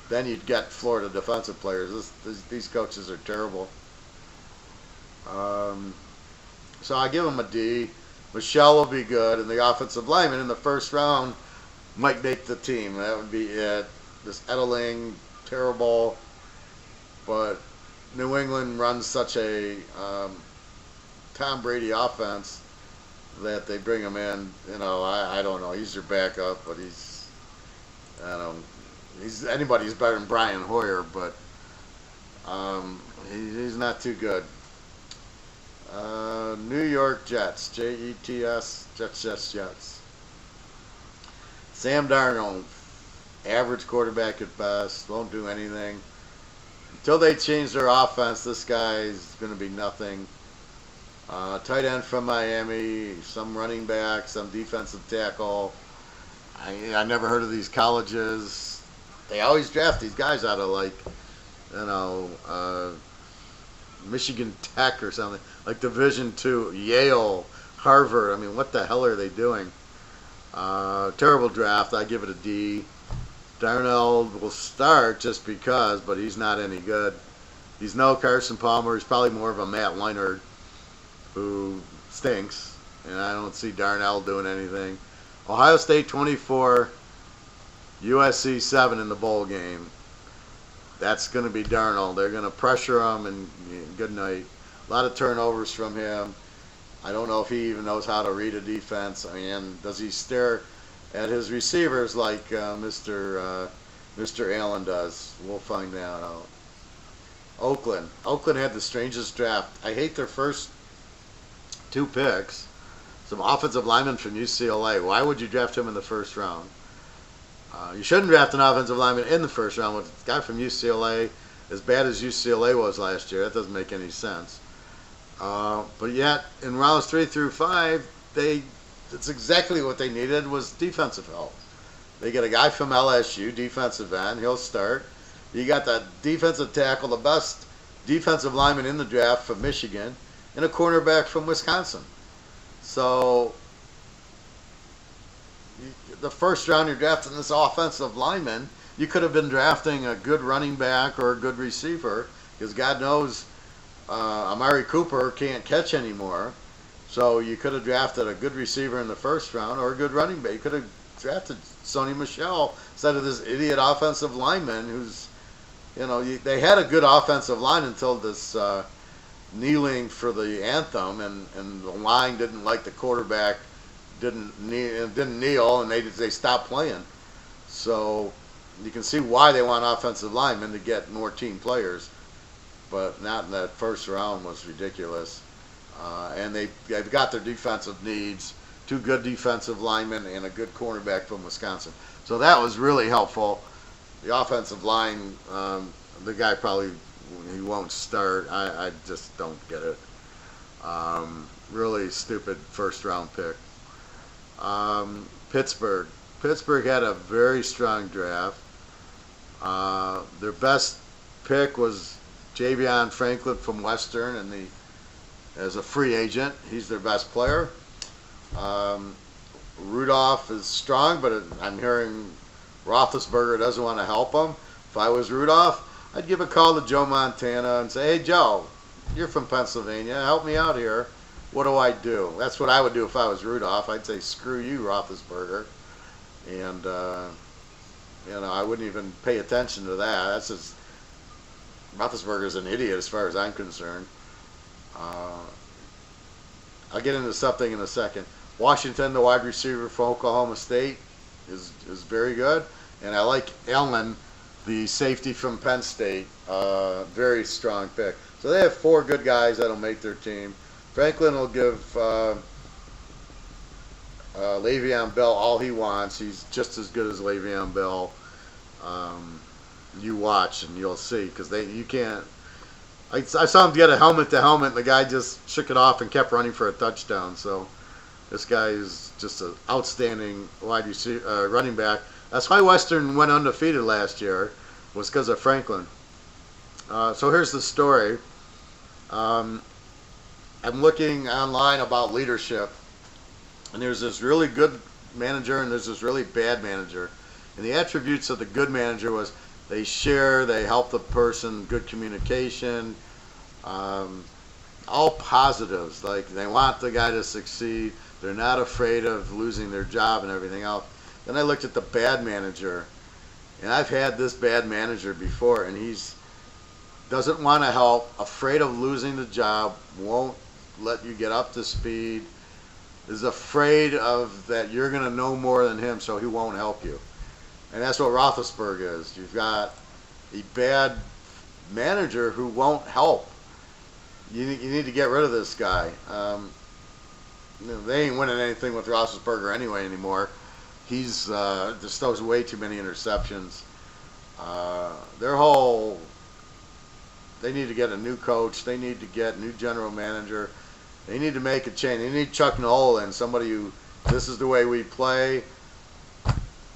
Speaker 1: Then you'd get Florida defensive players. These coaches are terrible. So I give them a D. Michelle will be good, and the offensive lineman in the first round might make the team. That would be it. This Edeling, terrible. But New England runs such a Tom Brady offense that they bring him in. I don't know. He's your backup, but he's anybody's better than Brian Hoyer, but he's not too good. New York Jets, Jets, Jets. Sam Darnold, average quarterback at best, won't do anything. Until they change their offense, this guy's going to be nothing. Tight end from Miami, some running back, some defensive tackle. I never heard of these colleges. They always draft these guys out of Michigan Tech or something, like Division II, Yale, Harvard. I mean, what the hell are they doing? Terrible draft. I give it a D. Darnold will start just because, but he's not any good. He's no Carson Palmer. He's probably more of a Matt Leinart, who stinks, and I don't see Darnold doing anything. Ohio State 24, USC 7 in the bowl game. That's going to be Darnold. They're going to pressure him, and good night. A lot of turnovers from him. I don't know if he even knows how to read a defense. I mean, does he stare at his receivers like Mr. Allen does? We'll find that out. Oakland. Oakland had the strangest draft. I hate their first two picks. Some offensive lineman from UCLA. Why would you draft him in the first round? You shouldn't draft an offensive lineman in the first round with a guy from UCLA, as bad as UCLA was last year. That doesn't make any sense. But yet, in rounds 3 through 5, it's exactly what they needed was defensive help. They get a guy from LSU, defensive end. He'll start. You got the defensive tackle, the best defensive lineman in the draft from Michigan, and a cornerback from Wisconsin. So the first round you're drafting this offensive lineman, you could have been drafting a good running back or a good receiver, because God knows Amari Cooper can't catch anymore. So you could have drafted a good receiver in the first round or a good running back. You could have drafted Sony Michel instead of this idiot offensive lineman who's, they had a good offensive line until this kneeling for the anthem, and the line didn't like the quarterback, didn't kneel, and they stopped playing. So you can see why they want offensive linemen, to get more team players, but not in that first round was ridiculous. And they've got their defensive needs, 2 good defensive linemen and a good cornerback from Wisconsin. So that was really helpful. The offensive line, the guy probably he won't start. I just don't get it. Really stupid first round pick. Pittsburgh. Pittsburgh had a very strong draft. Their best pick was Javion Franklin from Western, and as a free agent, he's their best player. Rudolph is strong, but I'm hearing Roethlisberger doesn't want to help him. If I was Rudolph, I'd give a call to Joe Montana and say, "Hey, Joe, you're from Pennsylvania. Help me out here. What do I do?" That's what I would do if I was Rudolph. I'd say, "Screw you, Roethlisberger," and I wouldn't even pay attention to that. That's just Roethlisberger's an idiot as far as I'm concerned. I'll get into something in a second. Washington, the wide receiver for Oklahoma State, is very good, and I like Allen, the safety from Penn State. Very strong pick. So they have 4 good guys that'll make their team. Franklin will give Le'Veon Bell all he wants. He's just as good as Le'Veon Bell. You watch and you'll see, because you can't. I saw him get a helmet to helmet, and the guy just shook it off and kept running for a touchdown. So this guy is just an outstanding running back. That's why Western went undefeated last year, was because of Franklin. So here's the story. I'm looking online about leadership, and there's this really good manager and there's this really bad manager. And the attributes of the good manager was they share, they help the person, good communication, all positives. Like, they want the guy to succeed. They're not afraid of losing their job and everything else. Then I looked at the bad manager, and I've had this bad manager before, and he's doesn't want to help, afraid of losing the job, won't let you get up to speed, is afraid of that you're going to know more than him, so he won't help you. And that's what Roethlisberger is. You've got a bad manager who won't help. You need to get rid of this guy. They ain't winning anything with Roethlisberger anyway anymore. He's just throws way too many interceptions. They need to get a new coach. They need to get a new general manager. They need to make a change. They need Chuck Nolan, somebody who, this is the way we play.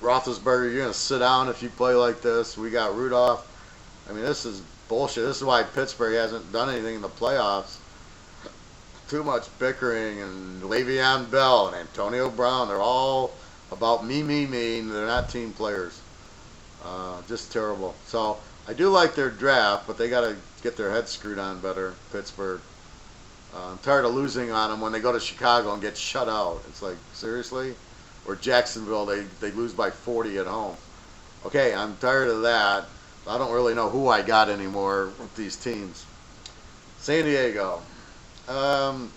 Speaker 1: Roethlisberger, you're going to sit down if you play like this. We got Rudolph. I mean, this is bullshit. This is why Pittsburgh hasn't done anything in the playoffs. Too much bickering, and Le'Veon Bell and Antonio Brown, they're all about me, and they're not team players. Just terrible. So I do like their draft, but they got to get their heads screwed on better, Pittsburgh. I'm tired of losing on them when they go to Chicago and get shut out. It's like, seriously? Or Jacksonville, they lose by 40 at home. Okay, I'm tired of that. I don't really know who I got anymore with these teams. San Diego. I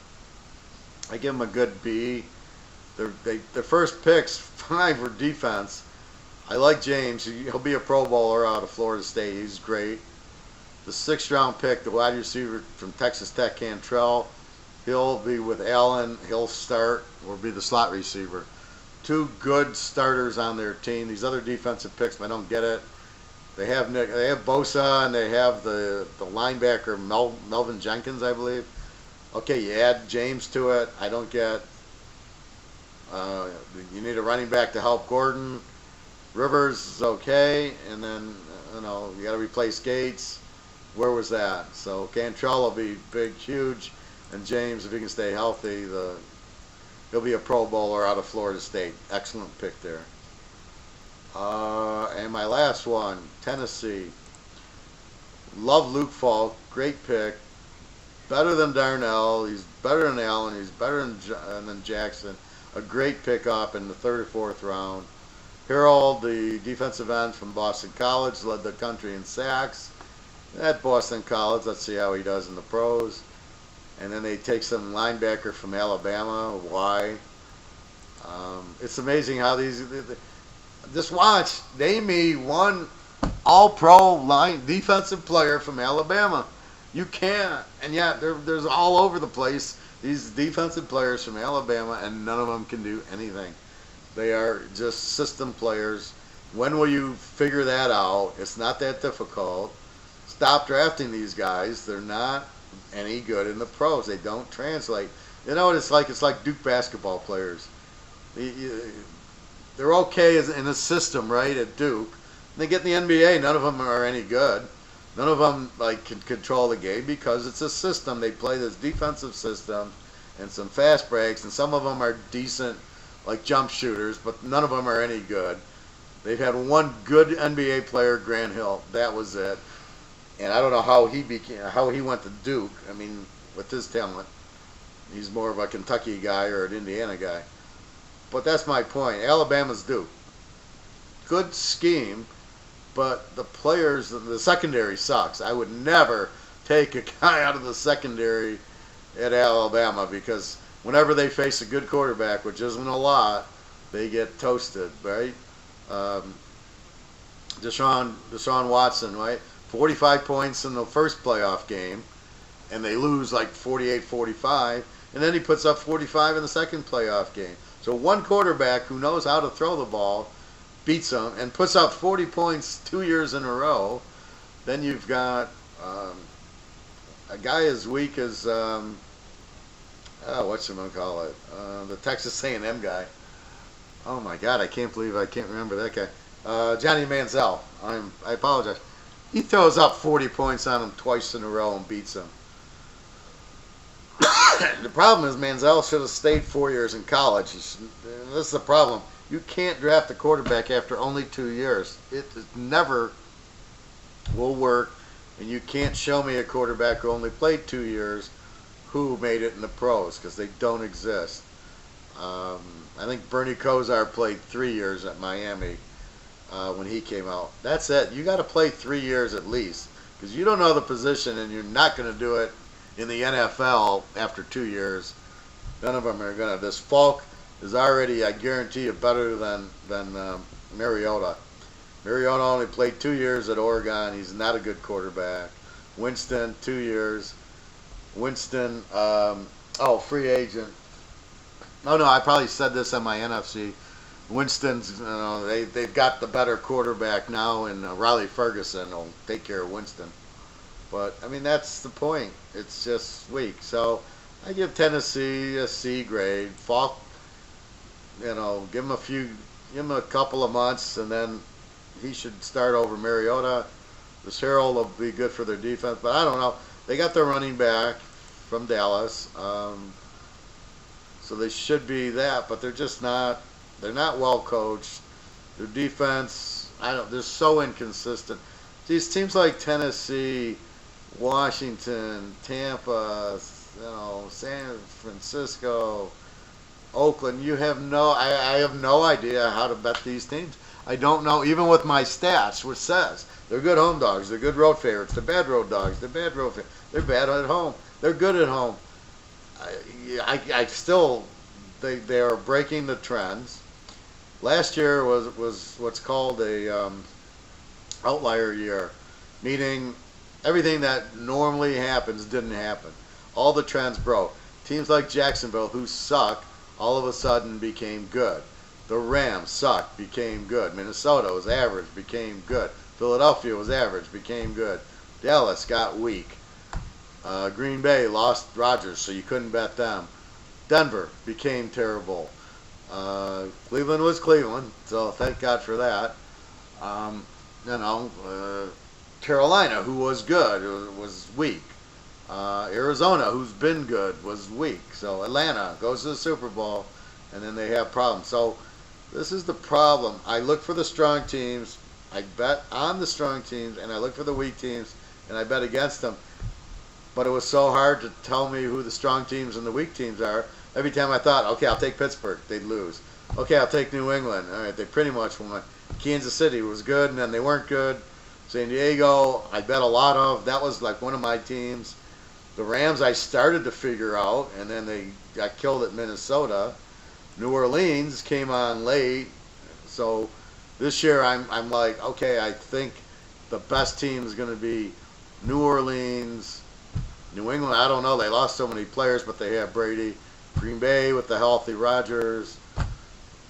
Speaker 1: give them a good B. Their first picks, 5 for defense. I like James. He'll be a Pro Bowler out of Florida State. He's great. The 6th-round pick, the wide receiver from Texas Tech, Cantrell, he'll be with Allen. He'll start or be the slot receiver. Two good starters on their team. These other defensive picks, I don't get it. They have Bosa, and they have the linebacker Melvin Jenkins, I believe. Okay, you add James to it. I don't get. You need a running back to help Gordon. Rivers is okay, and then you got to replace Gates. Where was that? So Cantrell will be big, huge, and James, if he can stay healthy, he'll be a Pro Bowler out of Florida State. Excellent pick there. And my last one, Tennessee. Love Luke Falk, great pick. Better than Darnell. He's better than Allen. He's better than Jackson. A great pickup in the 3rd or 4th round. Harold, the defensive end from Boston College, led the country in sacks at Boston College. Let's see how he does in the pros. And then they take some linebacker from Alabama. Why? It's amazing how just watch. Name me one all-pro line defensive player from Alabama. You can't. And yet, there's all over the place these defensive players from Alabama, and none of them can do anything. They are just system players. When will you figure that out? It's not that difficult. Stop drafting these guys. They're not any good in the pros. They don't translate. You know what it's like? It's like Duke basketball players. They're okay in a system, right, at Duke. They get in the NBA. None of them are any good. None of them can control the game because it's a system. They play this defensive system and some fast breaks, and some of them are decent, like jump shooters, but none of them are any good. They've had one good NBA player, Grant Hill. That was it. And I don't know how he went to Duke. I mean, with his talent, he's more of a Kentucky guy or an Indiana guy. But that's my point. Alabama's Duke. Good scheme, but the players, the secondary sucks. I would never take a guy out of the secondary at Alabama because whenever they face a good quarterback, which isn't a lot, they get toasted, right? Deshaun Watson, right? 45 points in the first playoff game, and they lose like 48-45, and then he puts up 45 in the second playoff game. So one quarterback who knows how to throw the ball beats them and puts up 40 points 2 years in a row. Then you've got a guy as weak as whatchamacallit, the Texas A&M guy. Oh my God, I can't believe I can't remember that guy. Johnny Manziel. I apologize. He throws up 40 points on him twice in a row and beats him. The problem is Manziel should have stayed 4 years in college. This is the problem. You can't draft a quarterback after only 2 years. It never will work, and you can't show me a quarterback who only played 2 years who made it in the pros, because they don't exist. I think Bernie Kosar played 3 years at Miami when he came out. That's it. You got to play 3 years at least, because you don't know the position, and you're not going to do it in the NFL after 2 years. None of them are going to. This Falk is already, I guarantee you, better than Mariota. Mariota only played 2 years at Oregon. He's not a good quarterback. Winston, 2 years. Winston, free agent. Oh no, I probably said this on my NFC. Winston's, they've got the better quarterback now, and Riley Ferguson will take care of Winston. But I mean, that's the point. It's just weak. So I give Tennessee a C grade. Falk, give him a couple of months, and then he should start over Mariota. This Harold will be good for their defense, but I don't know. They got their running back from Dallas, so they should be that, but they're just not. They're not well coached. Their defense, they're so inconsistent. These teams like Tennessee, Washington, Tampa, San Francisco, Oakland, I have no idea how to bet these teams. I don't know, even with my stats, which says they're good home dogs, they're good road favorites, they're bad road dogs, they're bad road favorites, they're bad at home, they're good at home. They are breaking the trends. Last year was what's called a outlier year, meaning everything that normally happens didn't happen. All the trends broke. Teams like Jacksonville, who suck, all of a sudden became good. The Rams sucked, became good. Minnesota was average, became good. Philadelphia was average, became good. Dallas got weak. Green Bay lost Rodgers, so you couldn't bet them. Denver became terrible. Cleveland was Cleveland, so thank God for that. Carolina, who was good, was weak. Arizona, who's been good, was weak. So Atlanta goes to the Super Bowl, and then they have problems. So this is the problem. I look for the strong teams. I bet on the strong teams, and I look for the weak teams, and I bet against them. But it was so hard to tell me who the strong teams and the weak teams are. Every time I thought, okay, I'll take Pittsburgh, they'd lose. Okay, I'll take New England. All right, they pretty much won. Kansas City was good, and then they weren't good. San Diego, I bet a lot of. That was like one of my teams. The Rams, I started to figure out, and then they got killed at Minnesota. New Orleans came on late. So this year, I'm like, okay, I think the best team is going to be New Orleans. New England, I don't know. They lost so many players, but they have Brady. Green Bay with the healthy Rodgers.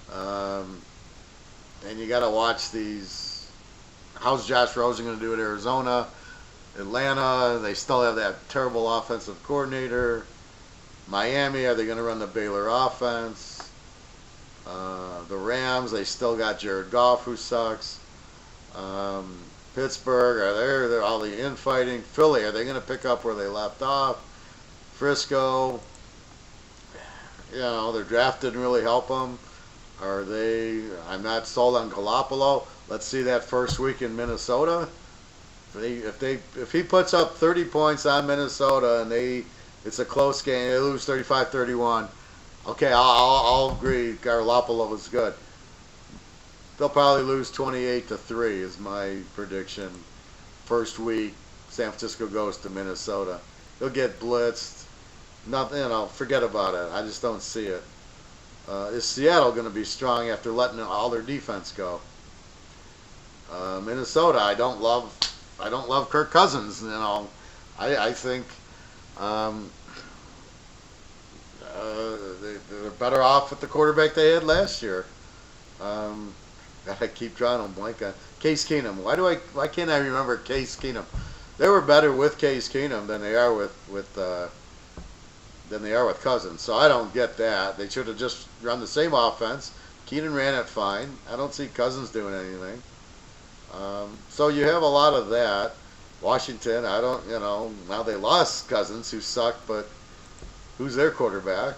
Speaker 1: And you got to watch these. How's Josh Rosen going to do at Arizona? Atlanta, they still have that terrible offensive coordinator. Miami, are they going to run the Baylor offense? The Rams, they still got Jared Goff, who sucks. Pittsburgh, are there all the infighting? Philly, are they going to pick up where they left off? Frisco, their draft didn't really help them. Are they? I'm not sold on Garoppolo. Let's see that first week in Minnesota. If he puts up 30 points on Minnesota and it's a close game, they lose 35-31. Okay, I'll agree. Garoppolo is good. They'll probably lose 28-3 is my prediction. First week, San Francisco goes to Minnesota. They'll get blitzed. Nothing, forget about it. I just don't see it. Is Seattle going to be strong after letting all their defense go? Minnesota, I don't love Kirk Cousins. I think they're better off with the quarterback they had last year. I keep drawing a blank on Case Keenum. Why can't I remember Case Keenum? They were better with Case Keenum than they are with Cousins. So I don't get that. They should have just run the same offense. Keenan ran it fine. I don't see Cousins doing anything. So you have a lot of that. Washington, now they lost Cousins, who sucked, but who's their quarterback?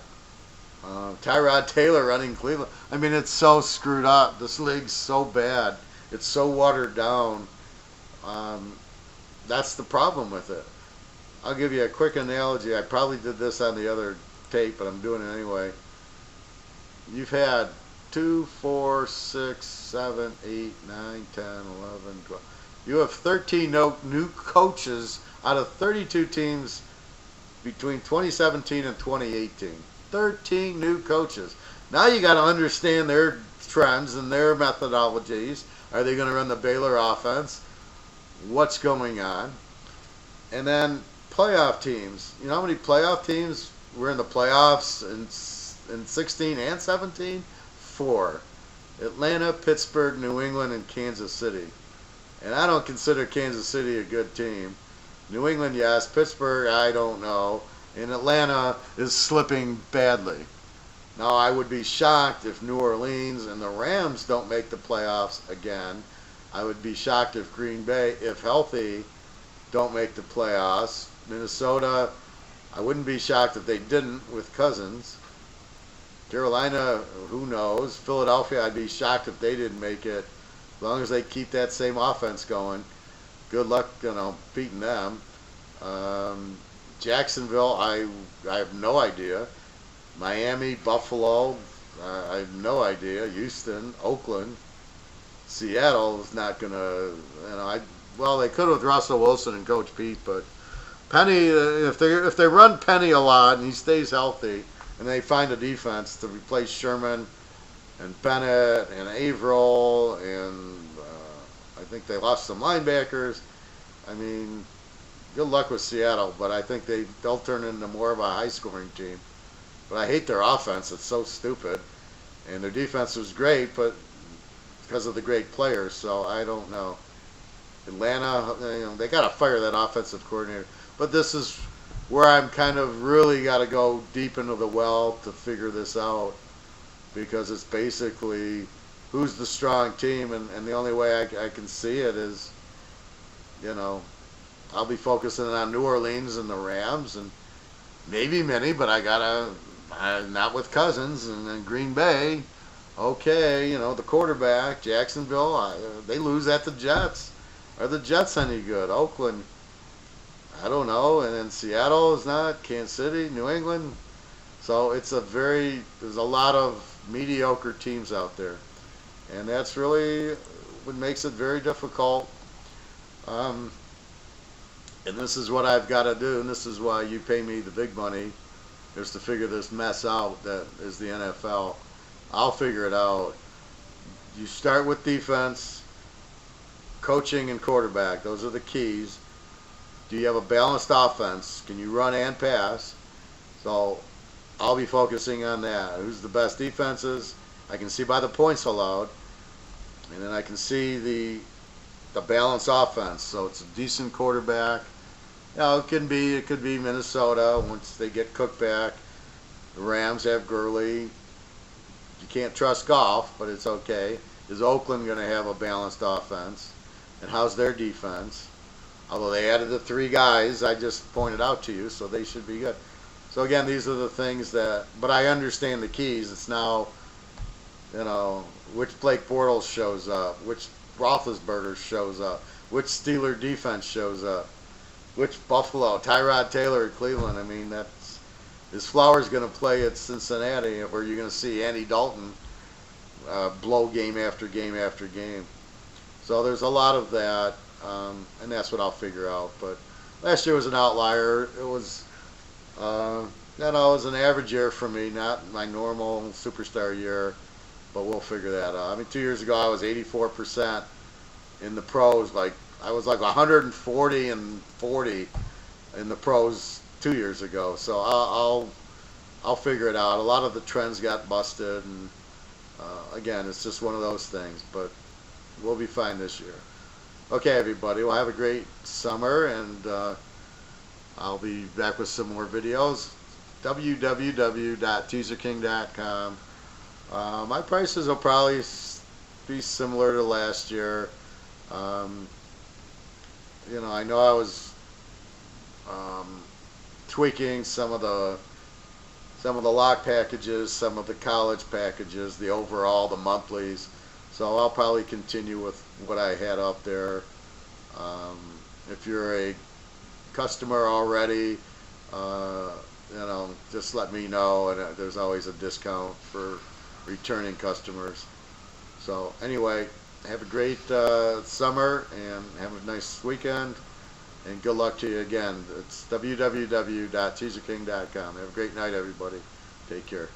Speaker 1: Tyrod Taylor running Cleveland. I mean, it's so screwed up. This league's so bad. It's so watered down. That's the problem with it. I'll give you a quick analogy. I probably did this on the other tape, but I'm doing it anyway. You've had 2, 4, 6, 7, 8, 9, 10, 11, 12. You have 13 new coaches out of 32 teams between 2017 and 2018. 13 new coaches. Now you got to understand their trends and their methodologies. Are they going to run the Baylor offense? What's going on? And then playoff teams. You know how many playoff teams were in the playoffs in 16 and 17? 4. Atlanta, Pittsburgh, New England, and Kansas City. And I don't consider Kansas City a good team. New England, yes. Pittsburgh, I don't know. And Atlanta is slipping badly. Now, I would be shocked if New Orleans and the Rams don't make the playoffs again. I would be shocked if Green Bay, if healthy, don't make the playoffs. Minnesota, I wouldn't be shocked if they didn't with Cousins. Carolina, who knows? Philadelphia, I'd be shocked if they didn't make it. As long as they keep that same offense going, good luck, beating them. Jacksonville, I have no idea. Miami, Buffalo, I have no idea. Houston, Oakland, Seattle is not gonna. They could with Russell Wilson and Coach Pete, but Penny, if they run Penny a lot and he stays healthy, and they find a defense to replace Sherman and Bennett and Averill, and I think they lost some linebackers. I mean, good luck with Seattle, but I think they'll turn into more of a high-scoring team. But I hate their offense. It's so stupid. And their defense was great, but because of the great players, so I don't know. Atlanta, they got to fire that offensive coordinator. But this is where I'm kind of really got to go deep into the well to figure this out, because it's basically who's the strong team, and the only way I can see it is, I'll be focusing on New Orleans and the Rams and maybe Minnie, but I gotta not with Cousins, and then Green Bay. Okay, the quarterback, Jacksonville, they lose at the Jets. Are the Jets any good? Oakland, I don't know. And then Seattle is not. Kansas City, New England. So there's a lot of mediocre teams out there. And that's really what makes it very difficult. And this is what I've got to do, and this is why you pay me the big money, is to figure this mess out that is the NFL. I'll figure it out. You start with defense, coaching, and quarterback. Those are the keys. Do you have a balanced offense? Can you run and pass? So I'll be focusing on that. Who's the best defenses? I can see by the points allowed. And then I can see the balanced offense. So it's a decent quarterback. It could be Minnesota once they get Cook back. The Rams have Gurley. You can't trust Goff, but it's okay. Is Oakland going to have a balanced offense? And how's their defense? Although they added the 3 guys I just pointed out to you, so they should be good. So again, these are the things but I understand the keys. It's now, which Blake Bortles shows up, which Roethlisberger shows up, which Steeler defense shows up, which Buffalo, Tyrod Taylor at Cleveland. I mean, is Flowers going to play at Cincinnati, where you're going to see Andy Dalton blow game after game after game. So there's a lot of that, and that's what I'll figure out. But last year was an outlier. It was, it was an average year for me, not my normal superstar year. But we'll figure that out. I mean, 2 years ago I was 84% in the pros. I was like 140 and 40 in the pros 2 years ago. So I'll figure it out. A lot of the trends got busted, and again, it's just one of those things. But we'll be fine this year. Okay, everybody. Well, have a great summer, and I'll be back with some more videos. www.teaserking.com. My prices will probably be similar to last year. I know I was tweaking some of the lock packages, some of the college packages, the monthlies. So I'll probably continue with what I had up there. If you're a customer already, just let me know, and there's always a discount for returning customers. So anyway, have a great summer, and have a nice weekend, and good luck to you again. It's www.teaserking.com. Have a great night, everybody. Take care.